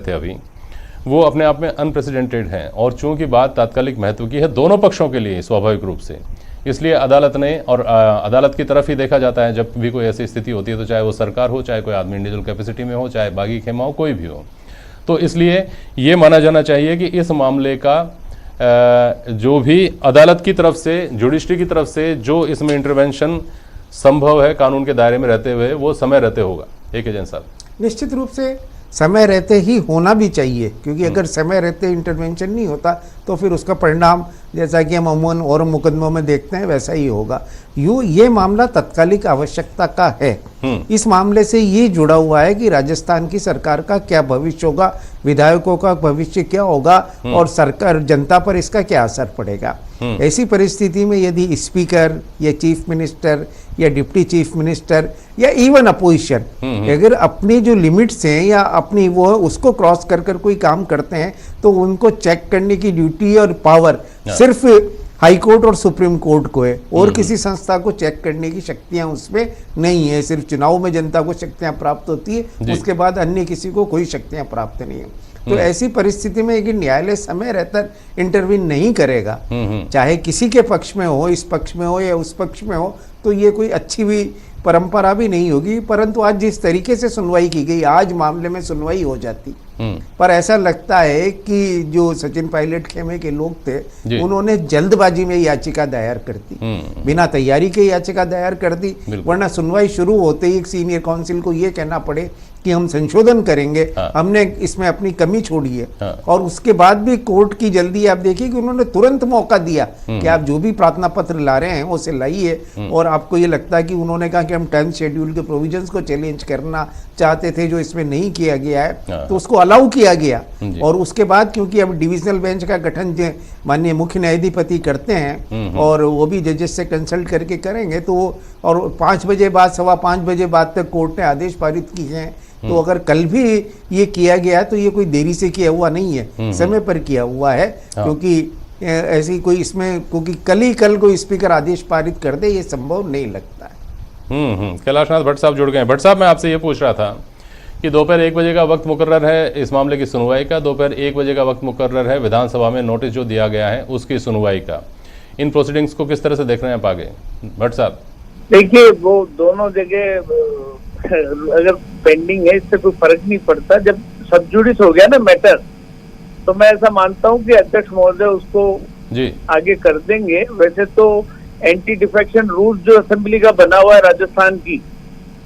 थे अभी, वो अपने आप में अनप्रेसिडेंटेड हैं और चूंकि बात तात्कालिक महत्व की है दोनों पक्षों के लिए स्वाभाविक रूप से, इसलिए अदालत ने और अदालत की तरफ ही देखा जाता है जब भी कोई ऐसी स्थिति होती है, तो चाहे वो सरकार हो, चाहे कोई आदमी इंडिविजुअल कैपेसिटी में हो, चाहे बागी खेमा हो, कोई भी हो। तो इसलिए ये माना जाना चाहिए कि इस मामले का जो भी अदालत की तरफ से, जुडिशरी की तरफ से जो इसमें इंटरवेंशन संभव है कानून के दायरे में रहते हुए, वो समय रहते होगा। एक एजेंट साहब, निश्चित रूप से समय रहते ही होना भी चाहिए, क्योंकि अगर समय रहते इंटरवेंशन नहीं होता तो फिर उसका परिणाम जैसा कि हम अमूमन और मुकदमों में देखते हैं वैसा ही होगा। ये मामला तत्कालिक आवश्यकता का है। इस मामले से ये जुड़ा हुआ है कि राजस्थान की सरकार का क्या भविष्य होगा, विधायकों का भविष्य क्या होगा और सरकार जनता पर इसका क्या असर पड़ेगा। ऐसी परिस्थिति में यदि स्पीकर या चीफ मिनिस्टर या डिप्टी चीफ मिनिस्टर या इवन अपोजिशन अगर अपनी जो लिमिट्स हैं या अपनी वो उसको क्रॉस कर कोई काम करते हैं, तो उनको चेक करने की ड्यूटी और पावर सिर्फ हाई कोर्ट और सुप्रीम कोर्ट को है, और किसी संस्था को चेक करने की शक्तियां उसमें नहीं है। सिर्फ चुनाव में जनता को शक्तियां प्राप्त होती है, उसके बाद अन्य किसी को कोई शक्तियां प्राप्त नहीं है। तो ऐसी परिस्थिति में एक न्यायालय समय रहकर इंटरवीन नहीं करेगा, चाहे किसी के पक्ष में हो, इस पक्ष में हो या उस पक्ष में हो, तो ये कोई अच्छी भी परंपरा भी नहीं होगी। परंतु आज जिस तरीके से सुनवाई की गई, आज मामले में सुनवाई हो जाती, पर ऐसा लगता है कि जो सचिन पायलट खेमे के लोग थे उन्होंने जल्दबाजी में याचिका दायर कर दी, बिना तैयारी के याचिका दायर कर दी, वरना सुनवाई शुरू होते ही एक सीनियर काउंसिल को ये कहना पड़े कि हम संशोधन करेंगे, हमने इसमें अपनी कमी छोड़ी है। और उसके बाद भी कोर्ट की जल्दी, आप देखिए कि उन्होंने तुरंत मौका दिया कि आप जो भी प्रार्थना पत्र ला रहे हैं उसे लाइए, और आपको ये लगता है कि उन्होंने कहा कि हम 10th शेड्यूल के प्रोविजंस को चैलेंज करना चाहते थे जो इसमें नहीं किया गया है, तो उसको अलाउ किया गया। और उसके बाद क्योंकि अब डिविजनल बेंच का गठन माननीय मुख्य न्यायाधिपति करते हैं और वो भी जजेस से कंसल्ट करके करेंगे, तो और 5 बजे बाद, 5:15 बजे बाद तक कोर्ट ने आदेश पारित किए हैं। तो अगर कल भी ये किया गया तो ये कोई देरी से किया हुआ नहीं है, समय पर किया हुआ है, क्योंकि ऐसी कोई इसमें, क्योंकि कल कोई स्पीकर आदेश पारित कर दे, ये संभव नहीं लगता है। कैलाशनाथ भट्ट साहब जुड़ गए। भट्ट साहब, मैं आपसे ये पूछ रहा था कि दोपहर 1 बजे का वक्त मुकर्रर है इस मामले की सुनवाई का, दोपहर 1 बजे का वक्त मुकर्रर है विधानसभा में नोटिस जो दिया गया है उसकी सुनवाई का। इन प्रोसीडिंग्स को किस तरह से देख रहे हैं आप आगे? भट्ट साहब, देखिए, वो दोनों जगह अगर पेंडिंग है इससे कोई फर्क नहीं पड़ता। जब सब जुडिस हो गया ना मैटर, तो मैं ऐसा मानता हूँ कि अध्यक्ष महोदय उसको जी आगे कर देंगे। वैसे तो एंटी डिफेक्शन रूल्स जो असेंबली का बना हुआ है राजस्थान की,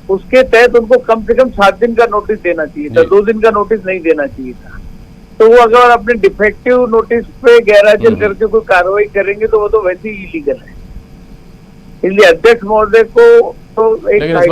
उसके तहत उनको कम से कम 7 दिन का नोटिस देना चाहिए था, 2 दिन का नोटिस नहीं देना चाहिए था। तो वो अगर अपने डिफेक्टिव नोटिस पे गैरहाजिर करके कोई कार्रवाई करेंगे तो वो तो वैसे ही इलीगल है। इसलिए अध्यक्ष महोदय को तो एक